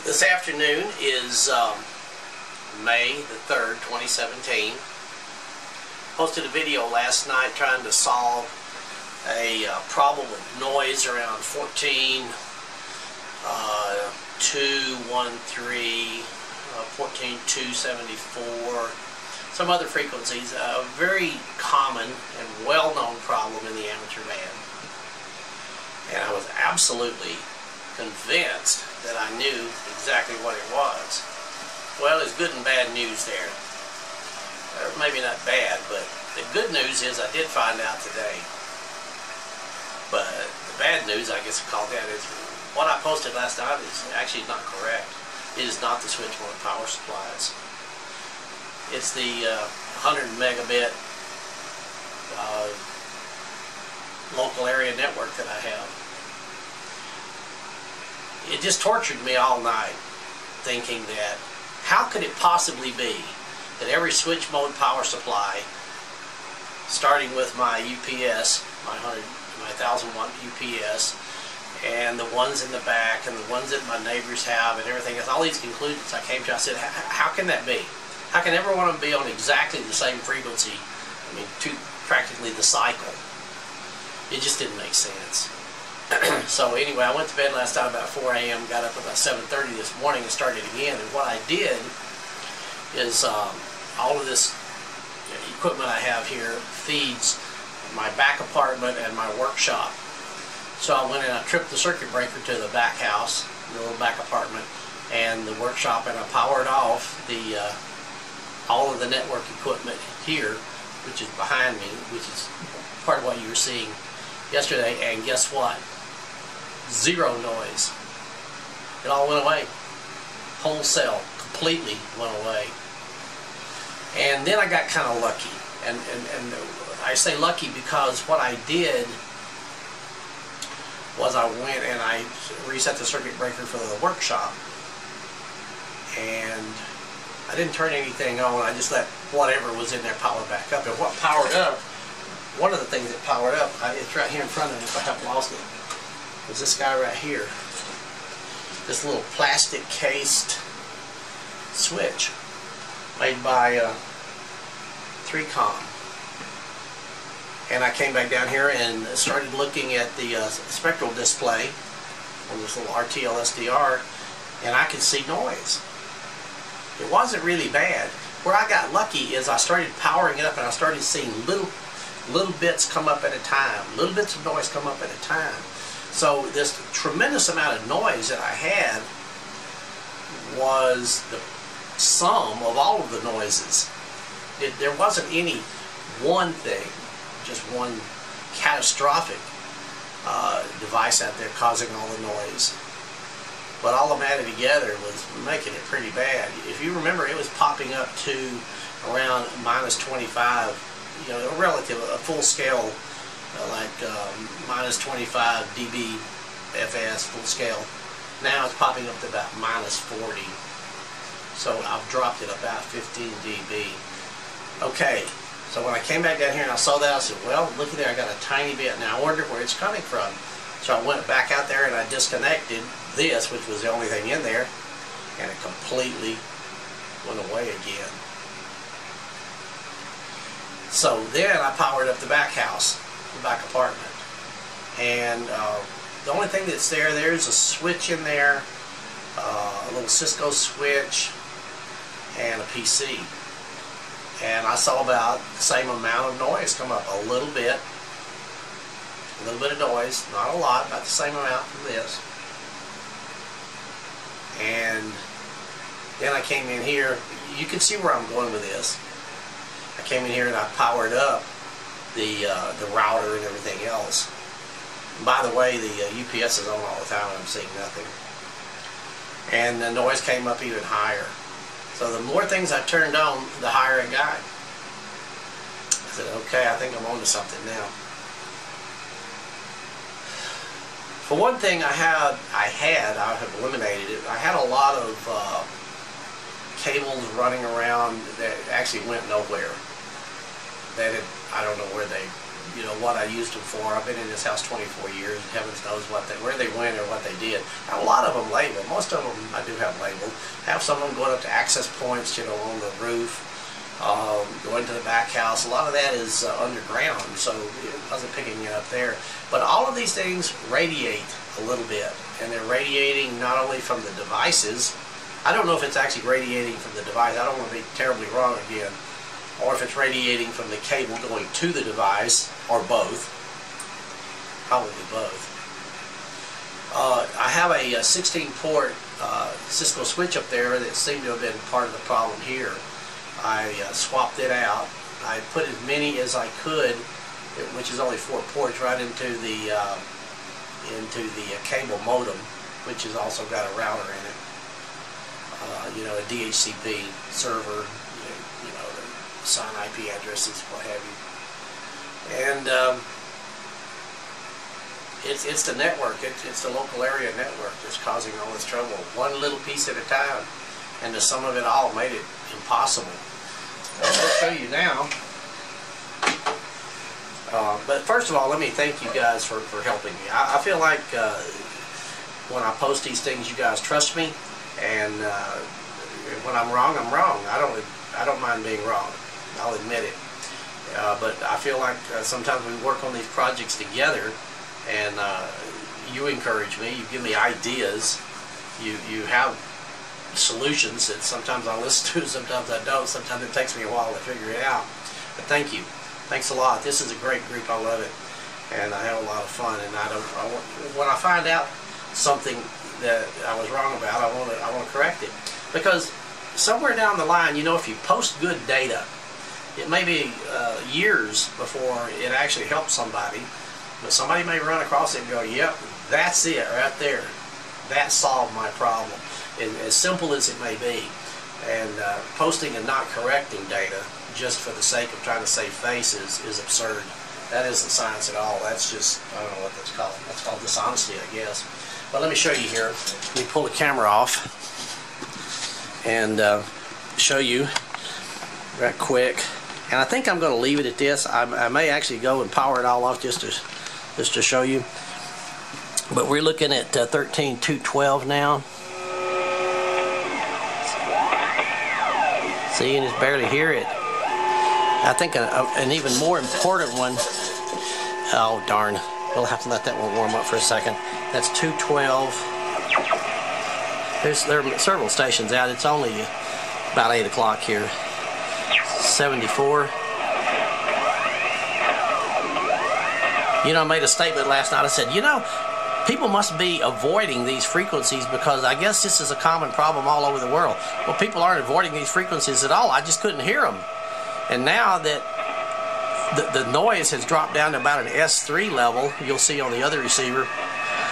This afternoon is May the 3rd, 2017. Posted a video last night trying to solve a problem with noise around 14.213, 14.274, some other frequencies. A very common and well-known problem in the amateur band. And I was absolutely convinced that I knew exactly what it was. Well, there's good and bad news there. Maybe not bad, but the good news is I did find out today. But the bad news, I guess I call that, is what I posted last night is actually not correct. It is not the switch mode power supplies. It's the 100 megabit local area network that I have. It just tortured me all night thinking that how could it possibly be that every switch mode power supply, starting with my UPS, my 1000 watt UPS, and the ones in the back and the ones that my neighbors have and everything else, all these conclusions I came to, I said, how can that be? How can every one of them be on exactly the same frequency? I mean, practically the cycle. It just didn't make sense. So anyway, I went to bed last night about 4 a.m., got up about 7:30 this morning and started again. And what I did is all of this equipment I have here feeds my back apartment and my workshop. So I went and I tripped the circuit breaker to the back house, the little back apartment, and the workshop, and I powered off the all of the network equipment here, which is behind me, which is part of what you were seeing yesterday. And guess what? Zero noise. It all went away. Wholesale, completely went away. And then I got kind of lucky. And I say lucky because what I did was I went and I reset the circuit breaker for the workshop. And I didn't turn anything on. I just let whatever was in there power back up. And what powered up, one of the things that powered up, it's right here in front of me if I haven't lost it, was this guy right here. This little plastic cased switch made by 3Com. And I came back down here and started looking at the spectral display on this little rtl-sdr, and I could see noise. It wasn't really bad. Where I got lucky is I started powering it up and I started seeing little bits come up at a time, little bits of noise come up at a time. So this tremendous amount of noise that I had was the sum of all of the noises. There wasn't any one thing, just one catastrophic device out there causing all the noise. But all of them added together was making it pretty bad. If you remember, it was popping up to around -25, you know, a full scale, like -25 dBFS full scale. Now it's popping up to about -40. So I've dropped it about 15 dB. Okay, so when I came back down here and I saw that, I said, well, look at there, I got a tiny bit. Now I wonder where it's coming from. So I went back out there and I disconnected this, which was the only thing in there, and it completely went away again. So then I powered up the back house, the back apartment, and the only thing that's there's a switch in there, a little Cisco switch, and a PC. And I saw about the same amount of noise come up, a little bit of noise, not a lot, about the same amount from this. And then I came in here. You can see where I'm going with this. I came in here and I powered up the router and everything else. And by the way, the UPS is on all the time and I'm seeing nothing. And the noise came up even higher. So the more things I turned on, the higher it got. I said, okay, I think I'm on to something now. For one thing, I have eliminated it. I had a lot of cables running around that actually went nowhere. I don't know where they you know, what I used them for. I've been in this house 24 years, and heavens knows where they went or what they did. Now, a lot of them labeled. Most of them I do have labeled. Have some of them going up to access points, you know, on the roof, going to the back house. A lot of that is underground, so it wasn't picking it up there. But all of these things radiate a little bit, and they're radiating not only from the devices. I don't know if it's actually radiating from the device. I don't want to be terribly wrong again. Or if it's radiating from the cable going to the device, or both. Probably both. I have a 16-port Cisco switch up there that seemed to have been part of the problem here. I swapped it out. I put as many as I could, which is only 4 ports, right into the cable modem, which has also got a router in it. You know, a DHCP server, you know, to assign IP addresses, what have you. And it's the network, it's the local area network that's causing all this trouble. One little piece at a time, and the sum of it all made it impossible. I'll show you now. But first of all, let me thank you guys for helping me. I feel like when I post these things, you guys trust me, and when I'm wrong, I'm wrong. I don't mind being wrong. I'll admit it. But I feel like sometimes we work on these projects together, and you encourage me. You give me ideas. You have solutions that sometimes I listen to, sometimes I don't. Sometimes it takes me a while to figure it out. But thank you. Thanks a lot. This is a great group. I love it, and I have a lot of fun. And when I find out something that I was wrong about, I want to correct it, because somewhere down the line, you know, if you post good data, it may be years before it actually helps somebody, but somebody may run across it and go, "Yep, that's it right there. That solved my problem." And as simple as it may be, and posting and not correcting data just for the sake of trying to save face is absurd. That isn't science at all. That's just, I don't know what that's called. That's called dishonesty, I guess. But let me show you here. Let me pull the camera off and show you right quick. And I think I'm going to leave it at this. I may actually go and power it all off just to show you. But we're looking at 13.212 now. See, and it's barely hear it. I think an even more important one. Oh darn! We'll have to let that one warm up for a second. That's 212. There are several stations out. It's only about 8 o'clock here. 74. You know, I made a statement last night. I said, you know, people must be avoiding these frequencies because I guess this is a common problem all over the world. Well, people aren't avoiding these frequencies at all. I just couldn't hear them. And now that the noise has dropped down to about an S3 level, you'll see on the other receiver,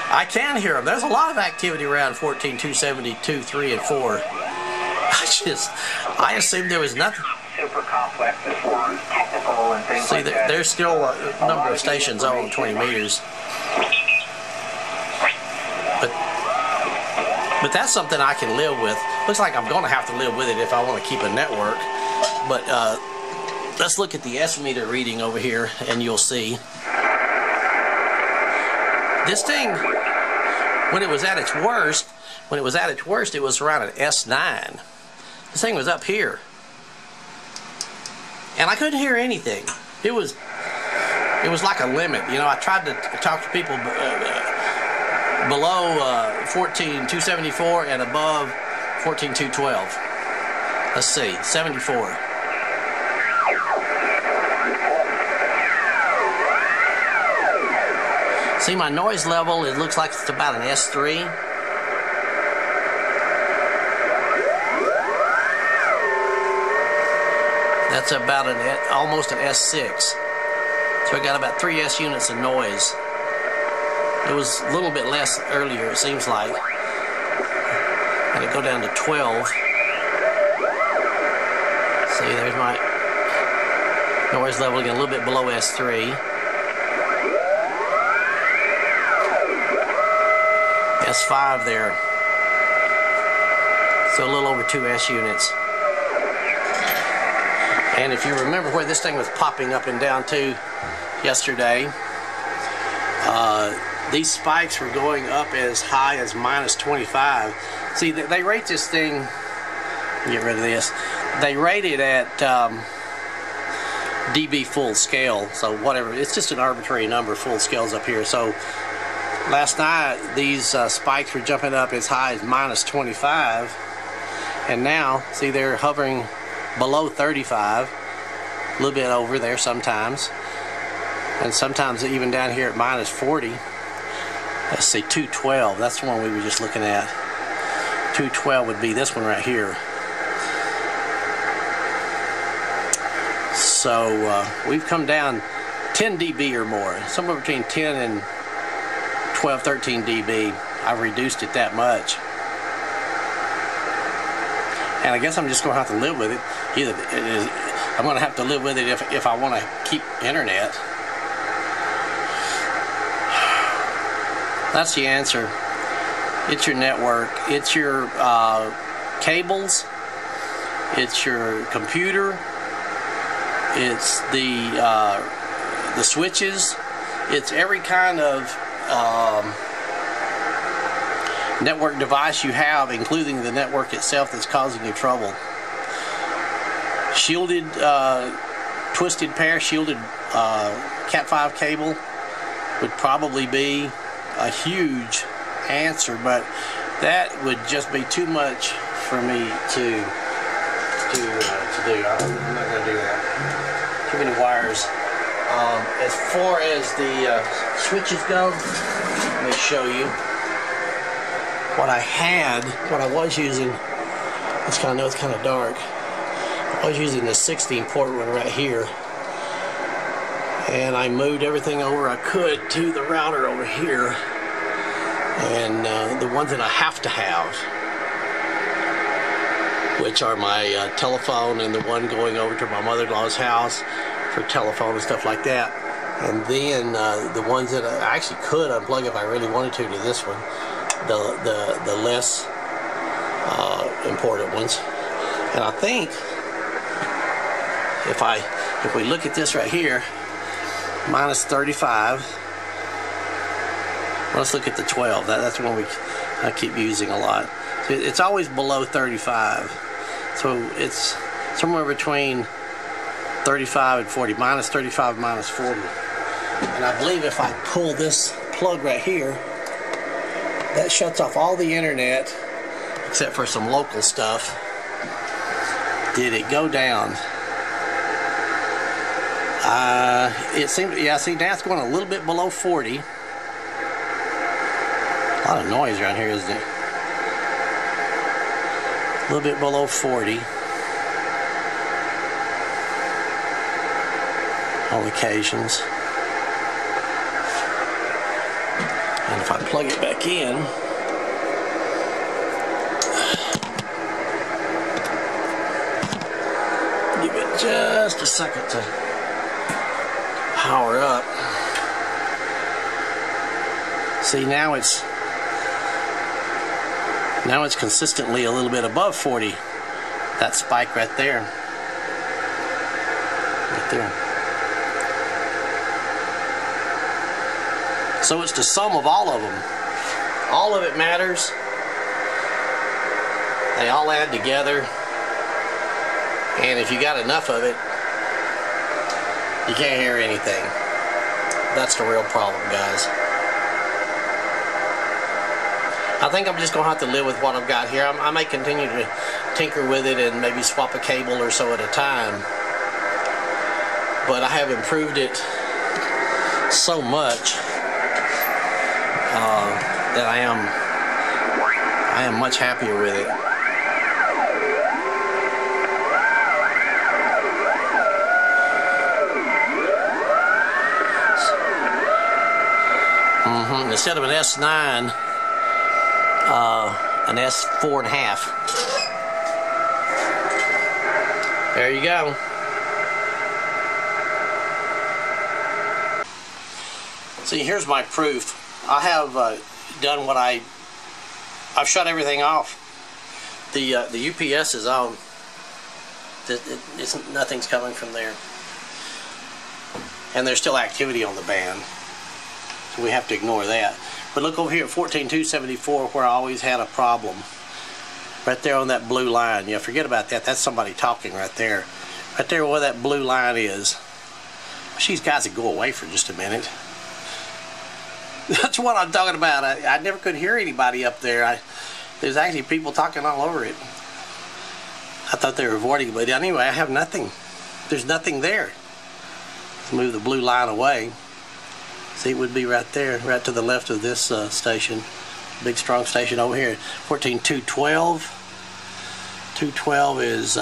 I can hear them. There's a lot of activity around 14.272, 3, and 4. I assumed there was nothing. Super complex as far as technical and things like that. See, there's still a number of stations on 20 meters. But that's something I can live with. Looks like I'm going to have to live with it if I want to keep a network. But let's look at the S meter reading over here, and you'll see. This thing, when it was at its worst, it was around an S9. This thing was up here, and I couldn't hear anything. It was like a limit. You know, I tried to talk to people below 14.274 and above 14.212. Let's see, 74. See, my noise level, it looks like it's about an S3. That's about almost an S6. So I got about 3 S units of noise. It was a little bit less earlier, it seems like. Got to go down to 12. See, there's my noise level again, a little bit below S3. S5 there. So a little over 2 S units. And if you remember where this thing was popping up and down to, yesterday. These spikes were going up as high as -25. See, they rate this thing, get rid of this, they rate it at dB full scale, so whatever, it's just an arbitrary number, full scale's up here. So last night these spikes were jumping up as high as -25, and now, see, they're hovering below 35, a little bit over there sometimes, and sometimes even down here at -40. Let's see, 212, that's the one we were just looking at. 212 would be this one right here. So we've come down 10 dB or more, somewhere between 10 and 12, 13 dB. I've reduced it that much. And I guess I'm just going to have to live with it. Either I'm going to have to live with it if I want to keep internet. That's the answer. It's your network. It's your cables. It's your computer. It's the switches. It's every kind of network device you have, including the network itself, that's causing you trouble. Shielded, twisted pair, shielded Cat5 cable would probably be a huge answer, but that would just be too much for me to do. I'm not going to do that. Too many wires. As far as the switches go, let me show you what I was using. It's kind of dark. I was using the 16 port one right here, and I moved everything over I could to the router over here, and the ones that I have to have, which are my telephone and the one going over to my mother-in-law's house for telephone and stuff like that, and then the ones that I actually could unplug if I really wanted to this one, the less important ones. And I think if we look at this right here, -35. Let's look at the 12. That's the one I keep using a lot. It's always below 35. So it's somewhere between 35 and 40, -35, -40. And I believe if I pull this plug right here, that shuts off all the internet except for some local stuff. Did it go down? It seemed, yeah, see, now it's going a little bit below 40. A lot of noise around here, isn't it? A little bit below 40 on occasions. And if I plug it back in, give it just a second to power up. See, now it's consistently a little bit above 40. That spike right there. Right there. So it's the sum of all of them. All of it matters. They all add together. And if you got enough of it, you can't hear anything. That's the real problem, guys. I think I'm just going to have to live with what I've got here. I may continue to tinker with it and maybe swap a cable or so at a time. But I have improved it so much that I am much happier with it. Instead of an S9, an S4.5. There you go. See, here's my proof. I have done what I've shut everything off. The UPS is on. Nothing's coming from there. and there's still activity on the band, so we have to ignore that. But look over here at 14.274 where I always had a problem. Right there on that blue line. Yeah, forget about that. That's somebody talking right there. Right there where that blue line is. These guys would go away for just a minute. That's what I'm talking about. I never could hear anybody up there. There's actually people talking all over it. I thought they were avoiding it, but anyway, I have nothing. There's nothing there. Let's move the blue line away. See, it would be right there, right to the left of this station. Big strong station over here. 14.212. 212 is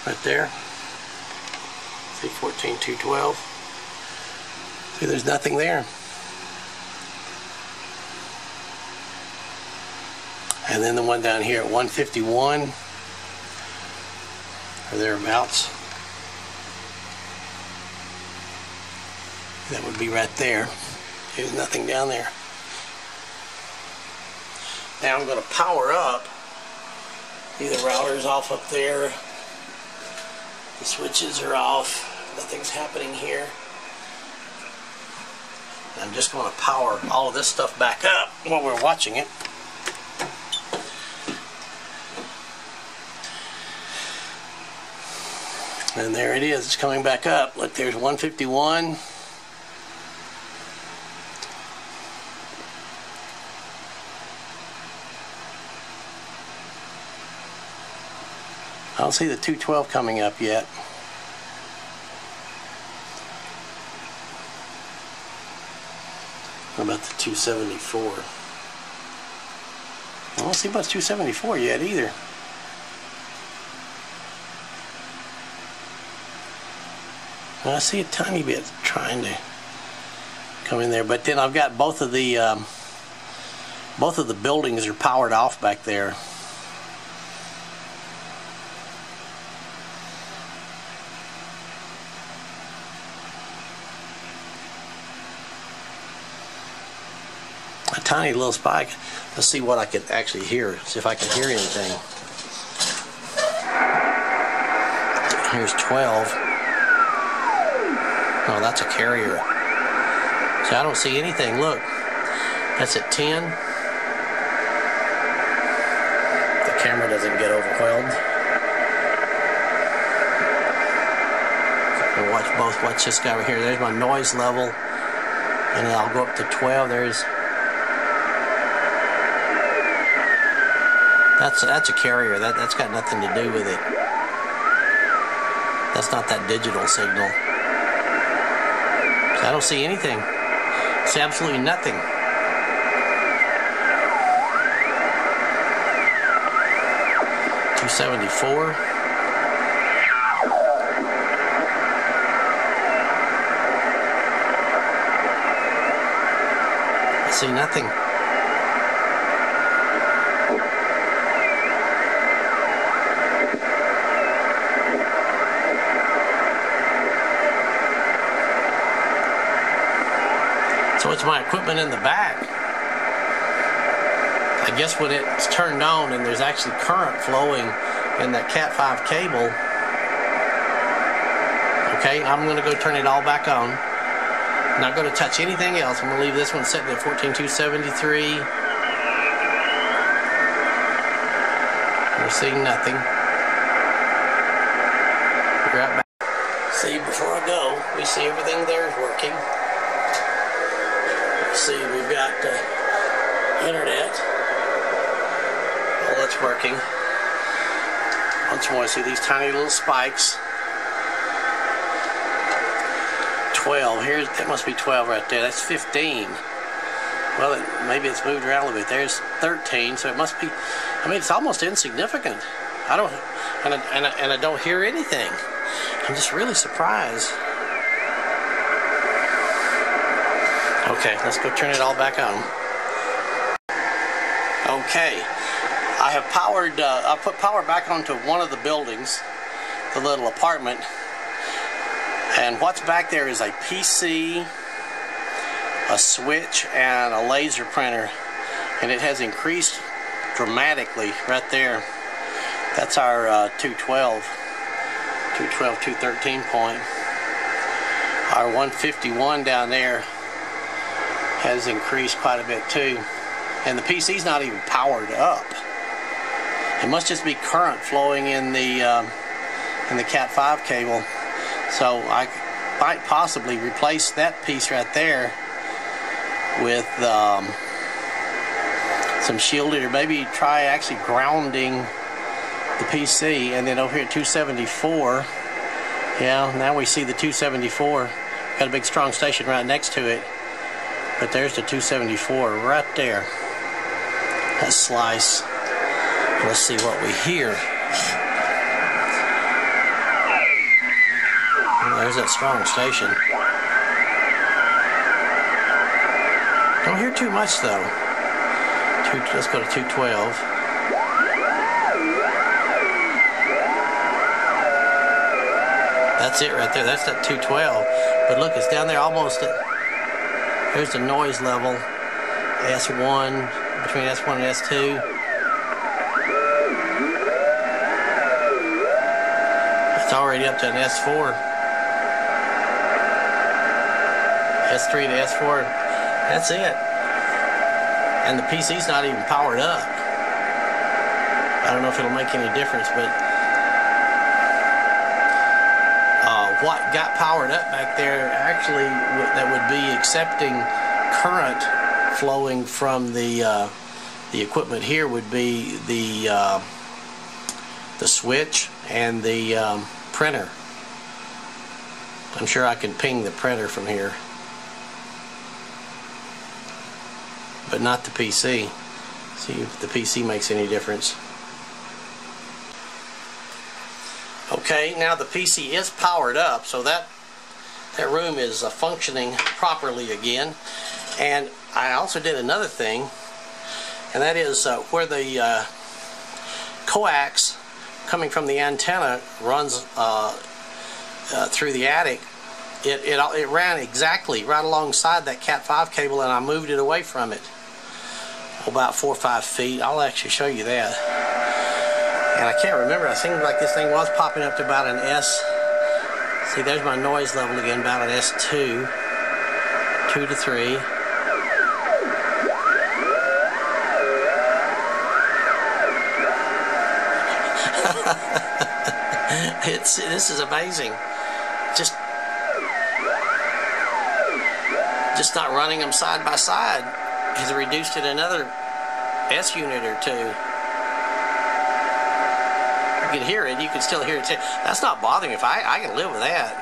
right there. See, 14.212. See, there's nothing there. And then the one down here at 151 or thereabouts. That would be right there. There's nothing down there. Now I'm going to power up. See, the router's off up there. The switches are off. Nothing's happening here. I'm just going to power all of this stuff back up while we're watching it. And there it is. It's coming back up. Look, there's 151. I don't see the 212 coming up yet. What about the 274? I don't see much 274 yet either. I see a tiny bit trying to come in there, but then I've got both of the buildings are powered off back there. A tiny little spike. Let's see what I can actually hear. See if I can hear anything. Here's 12. Oh, that's a carrier. So I don't see anything. Look, that's at 10. The camera doesn't get overwhelmed. I'll watch both. Watch this guy right here. There's my noise level, and then I'll go up to 12. There's that's a carrier. That's got nothing to do with it. That's not that digital signal. I don't see anything. See absolutely nothing. .274. I see nothing. So it's my equipment in the back. I guess when it's turned on and there's actually current flowing in that Cat 5 cable. Okay, I'm going to go turn it all back on. I'm not going to touch anything else. I'm going to leave this one sitting at 14.273. We're seeing nothing. Be right back. See, before I go, we see everything there is working. See, we've got internet. Well, that's working. Once more, see these tiny little spikes. 12. Here's, that must be 12 right there. That's 15. Well, maybe it's moved around a little bit. There's 13, so it must be. I mean, it's almost insignificant. I don't, and I don't hear anything. I'm just really surprised. Okay, let's go turn it all back on. Okay, I have powered, I put power back onto one of the buildings, the little apartment, and what's back there is a PC, a switch, and a laser printer, and it has increased dramatically right there. That's our 212, 213 point. Our 151 down there has increased quite a bit too, and the PC's not even powered up. It must just be current flowing in the Cat 5 cable. So I might possibly replace that piece right there with some shielded, or maybe try actually grounding the PC. And then over here at 274, yeah, now we see the 274. Got a big strong station right next to it, but there's the 274 right there. That slice. Let's see what we hear. There's that strong station. Don't hear too much though. Let's go to 212. That's it right there. That's that 212. But look, it's down there almost at, there's the noise level. S1, between S1 and S2. It's already up to an S4. S3 to S4. That's it. And the PC's not even powered up. I don't know if it'll make any difference, but what got powered up back there actually that would be accepting current flowing from the equipment here would be the switch and the printer. I'm sure I can ping the printer from here, but not the PC. See if the PC makes any difference. Okay, now the PC is powered up, so that room is functioning properly again. And I also did another thing, and that is where the coax coming from the antenna runs through the attic. It ran exactly right alongside that Cat 5 cable, and I moved it away from it about 4 or 5 feet. I'll actually show you that. And I can't remember, it seemed like this thing was popping up to about an S. See, there's my noise level again, about an S2, 2 to 3. This is amazing. Just not running them side by side has reduced it another S unit or two. You can hear it. You can still hear it. That's not bothering me. If I can live with that.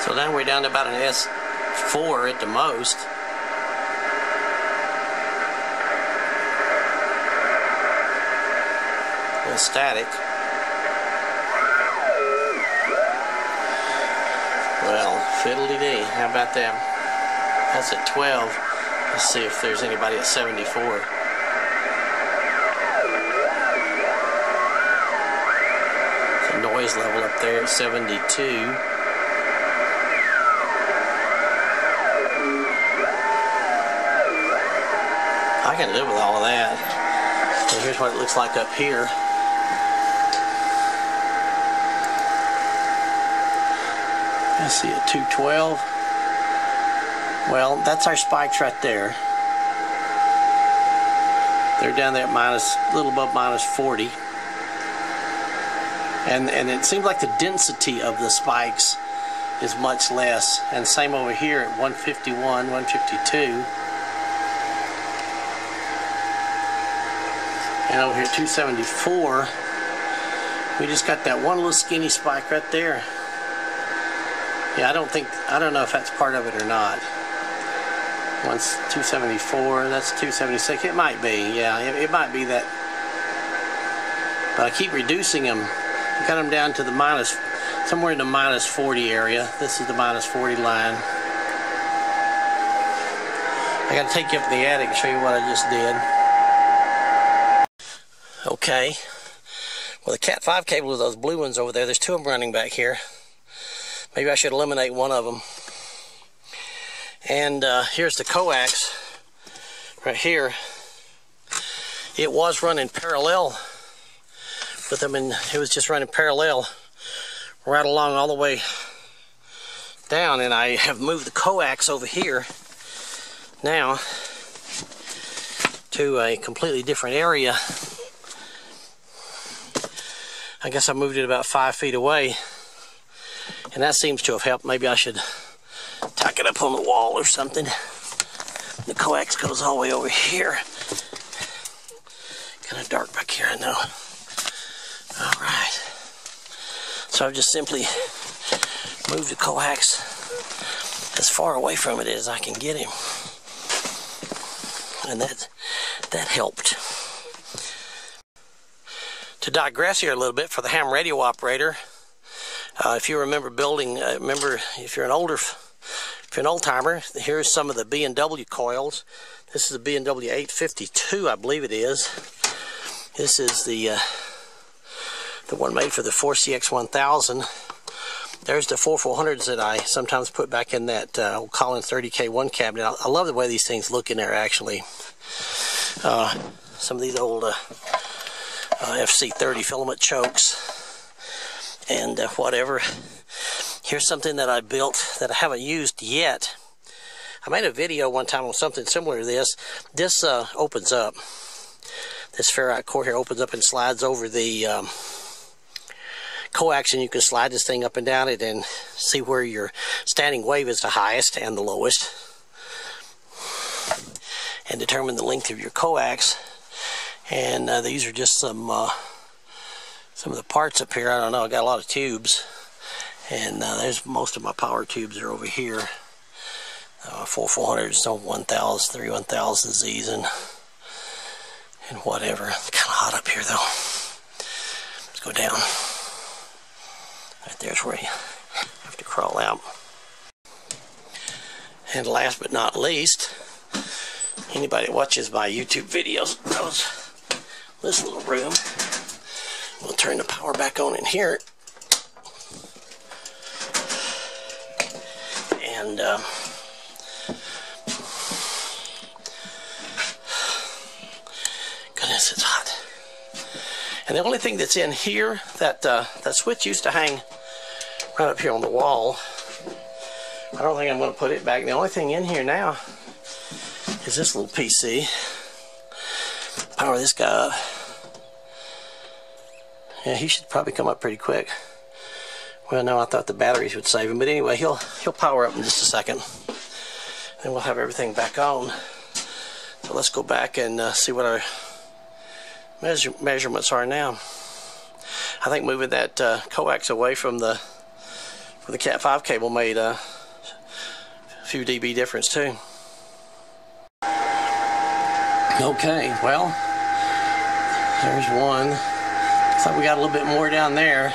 So then we're down to about an S4 at the most. A little static. Well, fiddly-dee. How about that? That's at 12. Let's see if there's anybody at 74. The noise level up there at 72. I can live with all of that. And here's what it looks like up here. Let's see, at 212. Well, that's our spikes right there. They're down there at a little above minus 40. And it seems like the density of the spikes is much less. And same over here at 151, 152. And over here at 274, we just got that one little skinny spike right there. Yeah, I don't know if that's part of it or not. Once 274, that's 276. It might be, yeah, it might be that. But I keep reducing them. I got them down to the somewhere in the minus 40 area. This is the minus 40 line. I got to take you up to the attic and show you what I just did. Okay. Well, the Cat 5 cable with those blue ones over there, there's two of them running back here. Maybe I should eliminate one of them. And here's the coax right here. it was running parallel with them, and it was just running parallel right along all the way down. And I have moved the coax over here now to a completely different area. I guess I moved it about 5 feet away, and that seems to have helped. Maybe I should tack it up on the wall or something. The coax goes all the way over here. Kind of dark back here, I know. All right. So I've just simply moved the coax as far away from it as I can get him, and that helped. To digress here a little bit for the ham radio operator, if you remember building, if you're an old timer, here's some of the B&W coils. This is the B&W 852, I believe it is. This is the one made for the 4CX1000. There's the 4400s that I sometimes put back in that old Collins 30K1 cabinet. I love the way these things look in there, actually. Some of these old FC30 filament chokes and whatever. Here's something that I built that I haven't used yet. I made a video one time on something similar to this. This opens up. This ferrite core here opens up and slides over the coax, and you can slide this thing up and down it and see where your standing wave is the highest and the lowest, and determine the length of your coax. And these are just some of the parts up here. I don't know, I got a lot of tubes, and there's most of my power tubes are over here. 4400s, 1000s, 31,000s, and whatever. It's kind of hot up here though. Let's go down. Right there's where you have to crawl out. And last but not least, anybody that watches my YouTube videos knows this little room. We'll turn the power back on in here. And goodness, it's hot. And the only thing that's in here, that switch used to hang right up here on the wall. I don't think I'm going to put it back. The only thing in here now is this little PC. Power this guy up. Yeah, he should probably come up pretty quick. Well, no, I thought the batteries would save him, but anyway, he'll power up in just a second. Then we'll have everything back on. So let's go back and see what our measurements are now. I think moving that coax away from the Cat 5 cable made a few dB difference too. Okay, well, there's one. Looks like we got a little bit more down there.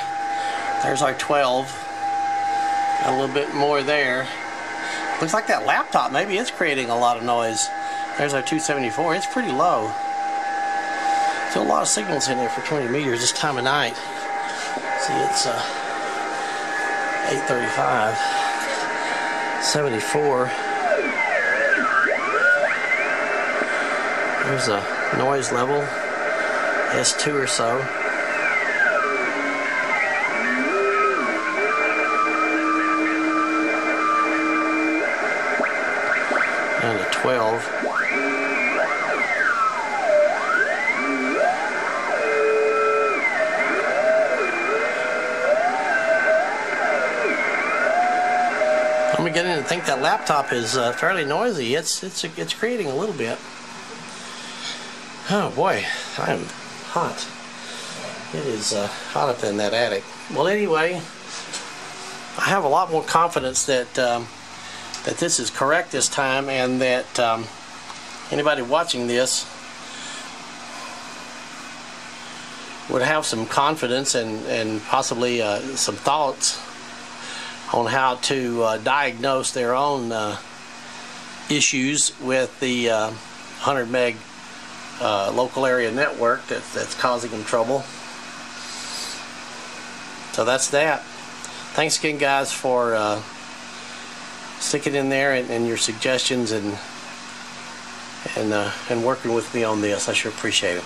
There's our 12. Got a little bit more there. Looks like that laptop maybe is creating a lot of noise. There's our 274. It's pretty low. Still a lot of signals in there for 20 meters this time of night. See, it's 8:35, 74. There's a noise level, S2 or so. And a 12. I'm beginning to think that laptop is fairly noisy. It's creating a little bit. Oh boy, I am hot. It is hot up in that attic. Well, anyway, I have a lot more confidence that that this is correct this time, and that anybody watching this would have some confidence and possibly some thoughts on how to diagnose their own issues with the 100 meg local area network that's causing them trouble. So that's that. Thanks again, guys, for sticking in there and your suggestions, and and working with me on this. I sure appreciate it.